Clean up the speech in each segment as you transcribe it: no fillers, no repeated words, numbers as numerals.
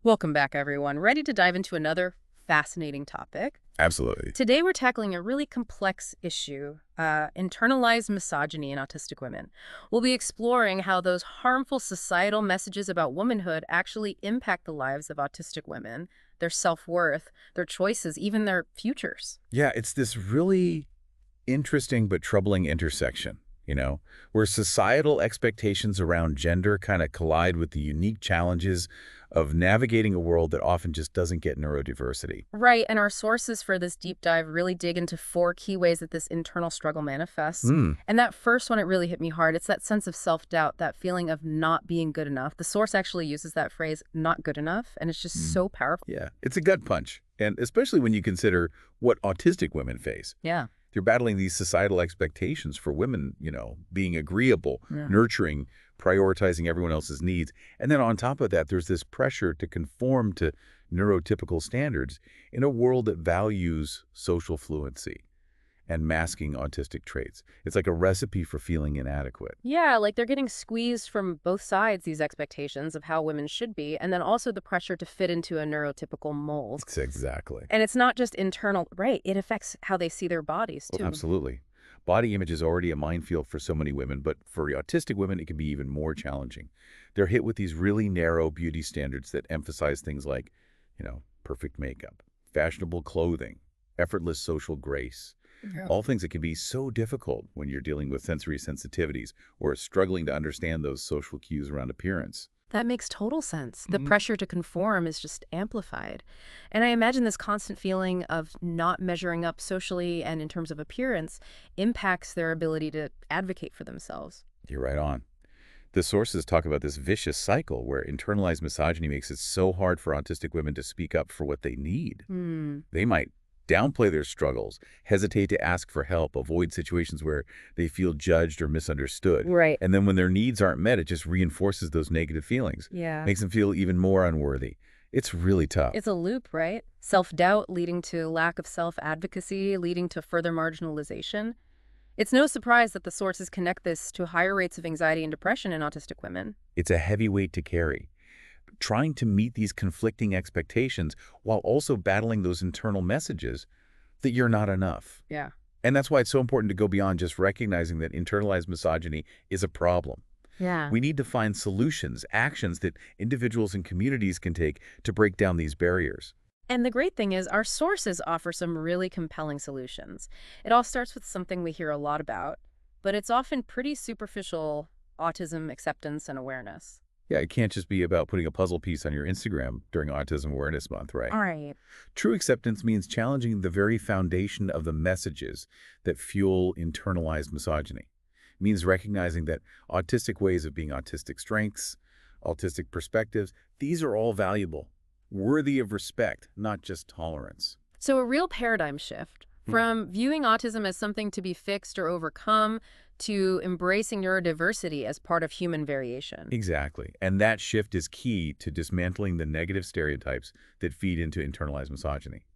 Welcome back, everyone. Ready to dive into another fascinating topic? Absolutely. Today, we're tackling a really complex issue, internalized misogyny in autistic women. We'll be exploring how those harmful societal messages about womanhood actually impact the lives of autistic women, their self-worth, their choices, even their futures. Yeah, it's this really interesting but troubling intersection, where societal expectations around gender kind of collide with the unique challenges of navigating a world that often just doesn't get neurodiversity. Right, and our sources for this deep dive really dig into four key ways that this internal struggle manifests. Hmm. And that first one, it really hit me hard. It's that sense of self-doubt, that feeling of not being good enough. The source actually uses that phrase, not good enough, and it's just Mm. so powerful. Yeah, it's a gut punch, and especially when you consider what autistic women face. Yeah. They're battling these societal expectations for women, being agreeable, Yeah. nurturing, prioritizing everyone else's needs. And then on top of that, there's this pressure to conform to neurotypical standards in a world that values social fluency and masking autistic traits. It's like a recipe for feeling inadequate. Yeah, like they're getting squeezed from both sides, these expectations of how women should be, and then also the pressure to fit into a neurotypical mold. It's exactly. And it's not just internal, right? It affects how they see their bodies, Oh, too. absolutely. Body image is already a minefield for so many women, but for autistic women, it can be even more challenging. They're hit with these really narrow beauty standards that emphasize things like, perfect makeup, fashionable clothing, effortless social grace, Yeah. all things that can be so difficult when you're dealing with sensory sensitivities or struggling to understand those social cues around appearance. That makes total sense. The Mhm. pressure to conform is just amplified. And I imagine this constant feeling of not measuring up socially and in terms of appearance impacts their ability to advocate for themselves. You're right on. The sources talk about this vicious cycle where internalized misogyny makes it so hard for autistic women to speak up for what they need. Hmm. They might downplay their struggles, hesitate to ask for help, avoid situations where they feel judged or misunderstood. Right. And then when their needs aren't met, it just reinforces those negative feelings, Yeah. makes them feel even more unworthy. It's really tough. It's a loop, right? Self-doubt leading to lack of self-advocacy, leading to further marginalization. It's no surprise that the sources connect this to higher rates of anxiety and depression in autistic women. It's a heavy weight to carry. Trying to meet these conflicting expectations while also battling those internal messages that you're not enough. Yeah. And that's why it's so important to go beyond just recognizing that internalized misogyny is a problem. Yeah. We need to find solutions, actions that individuals and communities can take to break down these barriers. And the great thing is our sources offer some really compelling solutions. It all starts with something we hear a lot about, but it's often pretty superficial: autism acceptance and awareness. Yeah, it can't just be about putting a puzzle piece on your Instagram during Autism Awareness Month, right? All right. True acceptance means challenging the very foundation of the messages that fuel internalized misogyny. It means recognizing that autistic ways of being autistic strengths, autistic perspectives, these are all valuable, worthy of respect, not just tolerance. So a real paradigm shift from viewing autism as something to be fixed or overcome to embracing neurodiversity as part of human variation. Exactly. And that shift is key to dismantling the negative stereotypes that feed into internalized misogyny.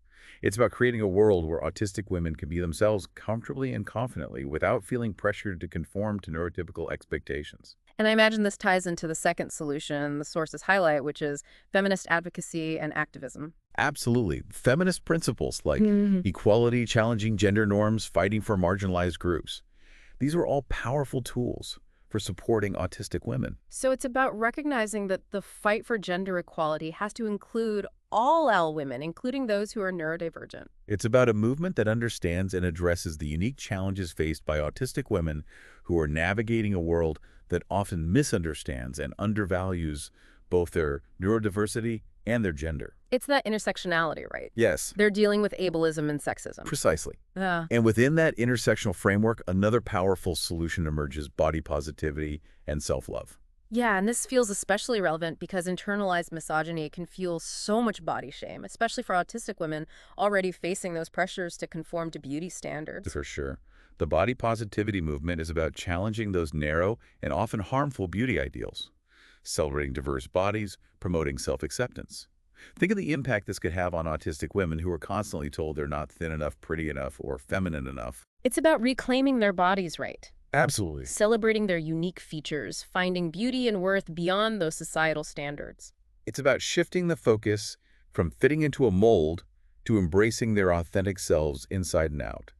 It's about creating a world where autistic women can be themselves comfortably and confidently without feeling pressured to conform to neurotypical expectations. And I imagine this ties into the second solution the sources highlight, which is feminist advocacy and activism. Absolutely. Feminist principles like Mhm. equality, challenging gender norms, fighting for marginalized groups. These are all powerful tools for supporting autistic women. So it's about recognizing that the fight for gender equality has to include all women, including those who are neurodivergent. It's about a movement that understands and addresses the unique challenges faced by autistic women who are navigating a world that often misunderstands and undervalues both their neurodiversity and their gender. It's that intersectionality, right? Yes, They're dealing with ableism and sexism. precisely. Yeah. And within that intersectional framework, another powerful solution emerges: body positivity and self-love. Yeah, and this feels especially relevant because internalized misogyny can fuel so much body shame, especially for autistic women already facing those pressures to conform to beauty standards. For sure. The body positivity movement is about challenging those narrow and often harmful beauty ideals, celebrating diverse bodies, promoting self-acceptance. Think of the impact this could have on autistic women who are constantly told they're not thin enough, pretty enough, or feminine enough. It's about reclaiming their bodies, right? Absolutely. Celebrating their unique features, finding beauty and worth beyond those societal standards. It's about shifting the focus from fitting into a mold to embracing their authentic selves inside and out.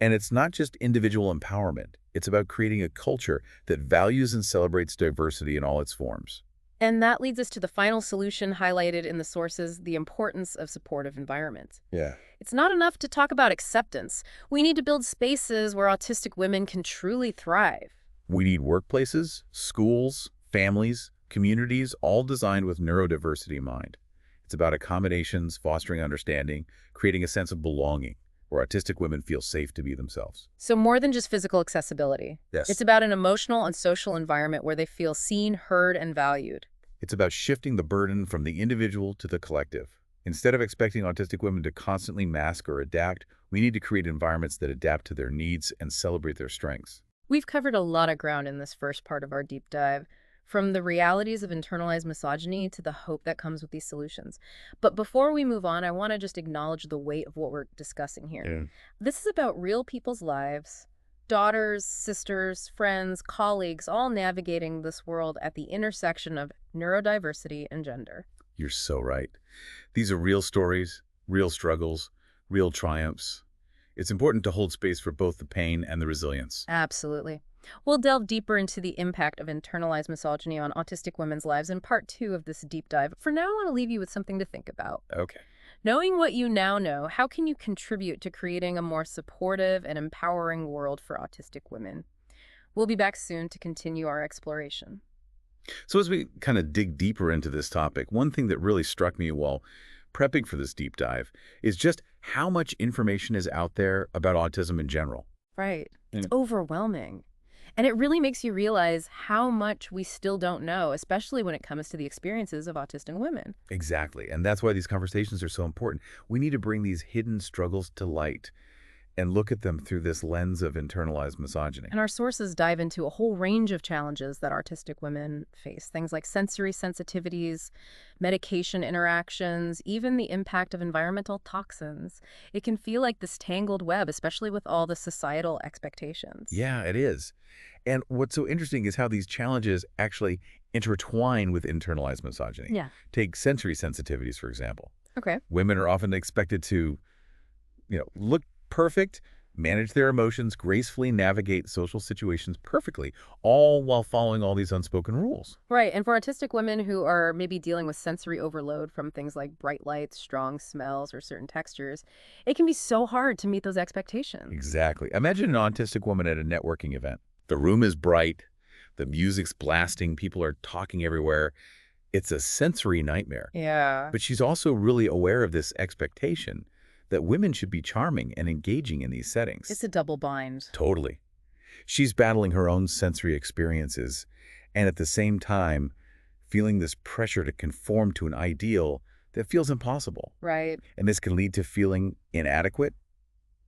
And it's not just individual empowerment. It's about creating a culture that values and celebrates diversity in all its forms. And that leads us to the final solution highlighted in the sources, the importance of supportive environments. Yeah. It's not enough to talk about acceptance. We need to build spaces where autistic women can truly thrive. We need workplaces, schools, families, communities, all designed with neurodiversity in mind. It's about accommodations, fostering understanding, creating a sense of belonging, where autistic women feel safe to be themselves. So more than just physical accessibility. It's Yes. about an emotional and social environment where they feel seen, heard, and valued. It's about shifting the burden from the individual to the collective. Instead of expecting autistic women to constantly mask or adapt, we need to create environments that adapt to their needs and celebrate their strengths. We've covered a lot of ground in this first part of our deep dive, from the realities of internalized misogyny to the hope that comes with these solutions. But before we move on, I want to just acknowledge the weight of what we're discussing here. Yeah. This is about real people's lives, daughters, sisters, friends, colleagues, all navigating this world at the intersection of neurodiversity and gender. You're so right. These are real stories, real struggles, real triumphs. It's important to hold space for both the pain and the resilience. Absolutely. We'll delve deeper into the impact of internalized misogyny on autistic women's lives in part 2 of this deep dive. For now, I want to leave you with something to think about. Okay. Knowing what you now know, how can you contribute to creating a more supportive and empowering world for autistic women? We'll be back soon to continue our exploration. So as we kind of dig deeper into this topic, one thing that really struck me while prepping for this deep dive is just how much information is out there about autism in general. Right. It's Mm. overwhelming. And it really makes you realize how much we still don't know, especially when it comes to the experiences of autistic women. Exactly. And that's why these conversations are so important. We need to bring these hidden struggles to light and look at them through this lens of internalized misogyny. And our sources dive into a whole range of challenges that autistic women face. Things like sensory sensitivities, medication interactions, even the impact of environmental toxins. It can feel like this tangled web, especially with all the societal expectations. Yeah, it is. And what's so interesting is how these challenges actually intertwine with internalized misogyny. Yeah. Take sensory sensitivities, for example. Okay. Women are often expected to, look perfect, manage their emotions, gracefully navigate social situations perfectly, all while following all these unspoken rules. Right. And for autistic women who are maybe dealing with sensory overload from things like bright lights, strong smells, or certain textures, it can be so hard to meet those expectations. Exactly. Imagine an autistic woman at a networking event. The room is bright, the music's blasting, people are talking everywhere. It's a sensory nightmare. Yeah. But she's also really aware of this expectation that women should be charming and engaging in these settings. It's a double bind. Totally. She's battling her own sensory experiences and at the same time feeling this pressure to conform to an ideal that feels impossible. Right. And this can lead to feeling inadequate,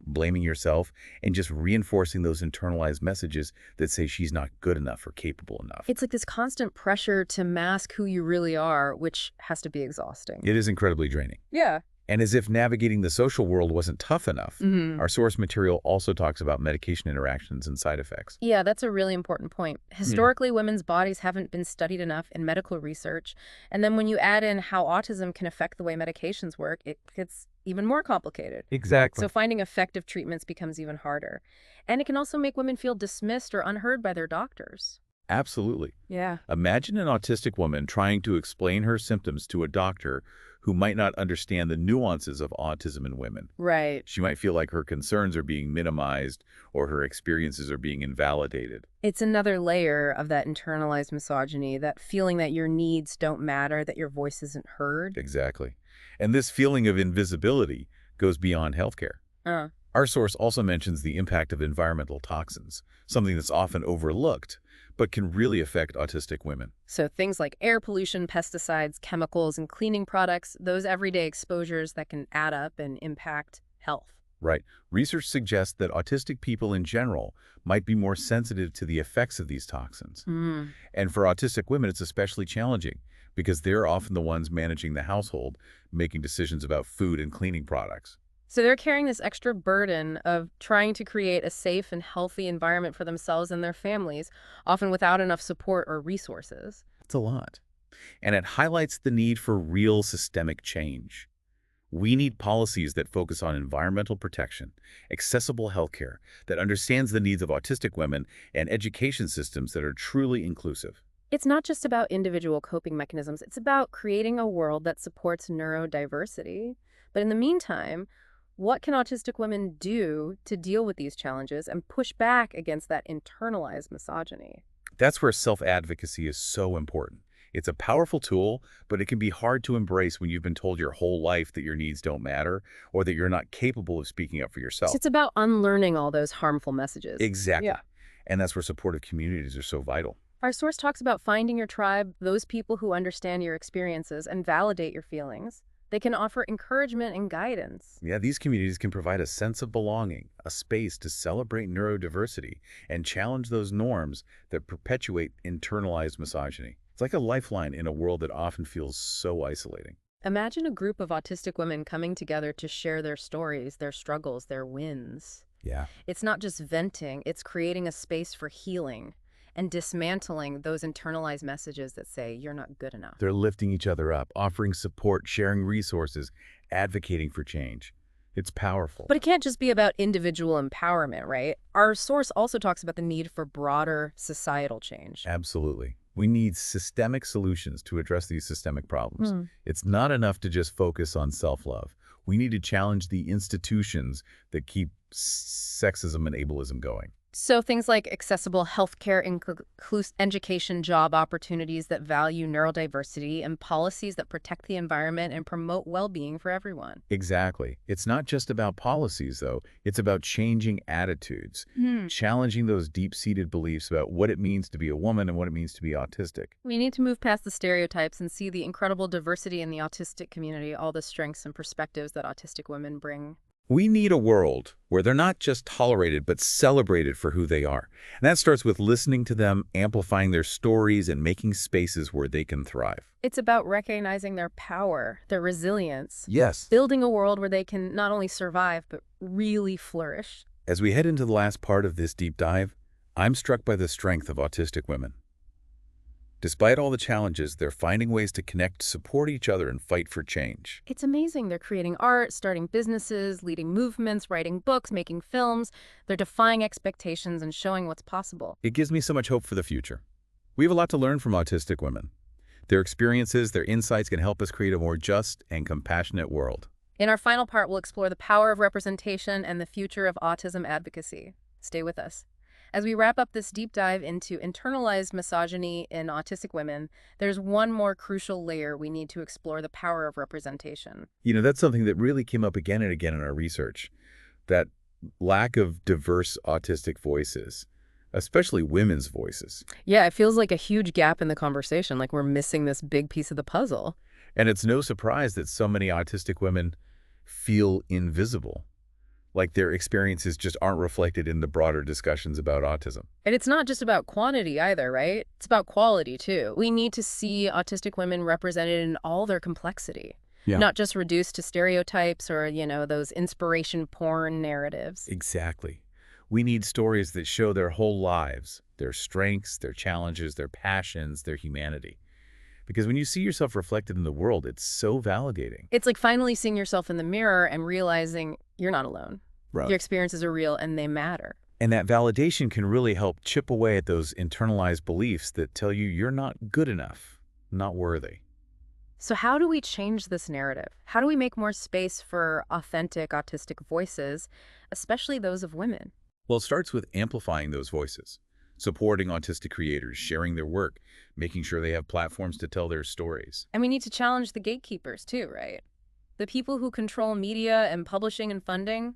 blaming yourself, and just reinforcing those internalized messages that say she's not good enough or capable enough. It's like this constant pressure to mask who you really are, which has to be exhausting. It is incredibly draining. Yeah. And as if navigating the social world wasn't tough enough, Mhm. our source material also talks about medication interactions and side effects. Yeah, that's a really important point. Historically, women's bodies haven't been studied enough in medical research. And then when you add in how autism can affect the way medications work, it gets even more complicated. Exactly. So finding effective treatments becomes even harder. And it can also make women feel dismissed or unheard by their doctors. Absolutely. Yeah. Imagine an autistic woman trying to explain her symptoms to a doctor who might not understand the nuances of autism in women. Right. She might feel like her concerns are being minimized or her experiences are being invalidated. It's another layer of that internalized misogyny, that feeling that your needs don't matter, that your voice isn't heard. Exactly. And this feeling of invisibility goes beyond healthcare. Uh, Our source also mentions the impact of environmental toxins, something that's often overlooked, but can really affect autistic women. so things like air pollution, pesticides, chemicals, and cleaning products, those everyday exposures that can add up and impact health. Right. Research suggests that autistic people in general might be more sensitive to the effects of these toxins. Mm. And for autistic women, it's especially challenging because they're often the ones managing the household, making decisions about food and cleaning products. So they're carrying this extra burden of trying to create a safe and healthy environment for themselves and their families, often without enough support or resources. It's a lot. And it highlights the need for real systemic change. We need policies that focus on environmental protection, accessible healthcare that understands the needs of autistic women, and education systems that are truly inclusive. It's not just about individual coping mechanisms, it's about creating a world that supports neurodiversity. But in the meantime, what can autistic women do to deal with these challenges and push back against that internalized misogyny? That's where self-advocacy is so important. It's a powerful tool, but it can be hard to embrace when you've been told your whole life that your needs don't matter or that you're not capable of speaking up for So yourself. it's about unlearning all those harmful messages. Yeah. Exactly. And that's where supportive communities are so vital. Our source talks about finding your tribe, those people who understand your experiences and validate your feelings. They can offer encouragement and guidance. Yeah, these communities can provide a sense of belonging, a space to celebrate neurodiversity, and challenge those norms that perpetuate internalized misogyny. It's like a lifeline in a world that often feels so isolating. Imagine a group of autistic women coming together to share their stories, their struggles, their wins. Yeah. It's not just venting, it's creating a space for healing and dismantling those internalized messages that say you're not good enough. They're lifting each other up, offering support, sharing resources, advocating for change. It's powerful. But it can't just be about individual empowerment, right? Our source also talks about the need for broader societal change. Absolutely. We need systemic solutions to address these systemic problems. Hmm. It's not enough to just focus on self-love. We need to challenge the institutions that keep sexism and ableism going. So things like accessible healthcare, inclusive education, job opportunities that value neurodiversity, and policies that protect the environment and promote well-being for everyone. Exactly. It's not just about policies, though. It's about changing attitudes, Hmm. challenging those deep-seated beliefs about what it means to be a woman and what it means to be autistic. We need to move past the stereotypes and see the incredible diversity in the autistic community, all the strengths and perspectives that autistic women bring. We need a world where they're not just tolerated, but celebrated for who they are. And that starts with listening to them, amplifying their stories, and making spaces where they can thrive. It's about recognizing their power, their resilience, Yes. building a world where they can not only survive, but really flourish. As we head into the last part of this deep dive, I'm struck by the strength of autistic women. Despite all the challenges, they're finding ways to connect, support each other, and fight for change. It's amazing. They're creating art, starting businesses, leading movements, writing books, making films. They're defying expectations and showing what's possible. It gives me so much hope for the future. We have a lot to learn from autistic women. Their experiences, their insights can help us create a more just and compassionate world. In our final part, we'll explore the power of representation and the future of autism advocacy. Stay with us. As we wrap up this deep dive into internalized misogyny in autistic women, there's one more crucial layer we need to explore: the power of representation. That's something that really came up again and again in our research, that lack of diverse autistic voices, especially women's voices. Yeah, it feels like a huge gap in the conversation, like we're missing this big piece of the puzzle. And it's no surprise that so many autistic women feel invisible, like their experiences just aren't reflected in the broader discussions about autism. And it's not just about quantity either, right? It's about quality too. We need to see autistic women represented in all their complexity, Yeah. not just reduced to stereotypes or, those inspiration porn narratives. Exactly. We need stories that show their whole lives, their strengths, their challenges, their passions, their humanity. Because when you see yourself reflected in the world, it's so validating. It's like finally seeing yourself in the mirror and realizing you're not alone. Right. Your experiences are real and they matter. And that validation can really help chip away at those internalized beliefs that tell you you're not good enough, not worthy. So how do we change this narrative? How do we make more space for authentic autistic voices, especially those of women? Well, it starts with amplifying those voices, supporting autistic creators, sharing their work, making sure they have platforms to tell their stories. And we need to challenge the gatekeepers too, right? The people who control media and publishing and funding.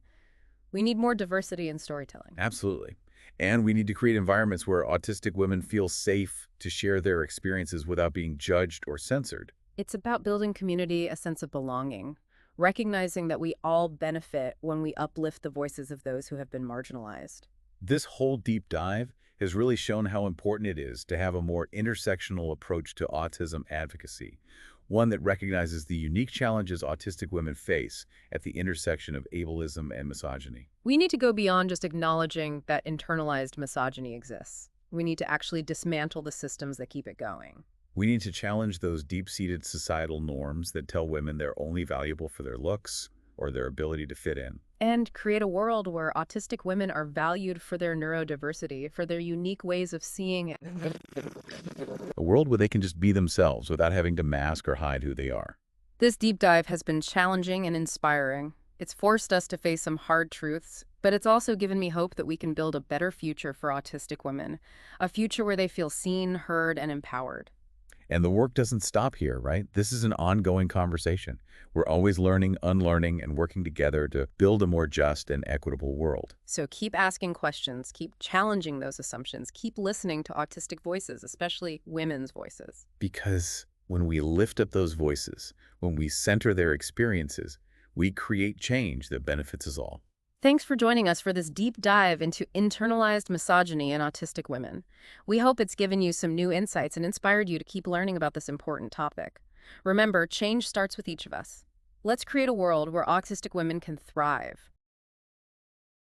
We need more diversity in storytelling. Absolutely. And we need to create environments where autistic women feel safe to share their experiences without being judged or censored. It's about building community, a sense of belonging, recognizing that we all benefit when we uplift the voices of those who have been marginalized. This whole deep dive has really shown how important it is to have a more intersectional approach to autism advocacy, one that recognizes the unique challenges autistic women face at the intersection of ableism and misogyny. We need to go beyond just acknowledging that internalized misogyny exists. We need to actually dismantle the systems that keep it going. We need to challenge those deep-seated societal norms that tell women they're only valuable for their looks or their ability to fit in. And create a world where autistic women are valued for their neurodiversity, for their unique ways of seeing. A world where they can just be themselves without having to mask or hide who they are. This deep dive has been challenging and inspiring. It's forced us to face some hard truths, but it's also given me hope that we can build a better future for autistic women, a future where they feel seen, heard, and empowered. And the work doesn't stop here, right? This is an ongoing conversation. We're always learning, unlearning, and working together to build a more just and equitable world. So keep asking questions, keep challenging those assumptions, keep listening to autistic voices, especially women's voices. Because when we lift up those voices, when we center their experiences, we create change that benefits us all. Thanks for joining us for this deep dive into internalized misogyny in autistic women. We hope it's given you some new insights and inspired you to keep learning about this important topic. Remember, change starts with each of us. Let's create a world where autistic women can thrive.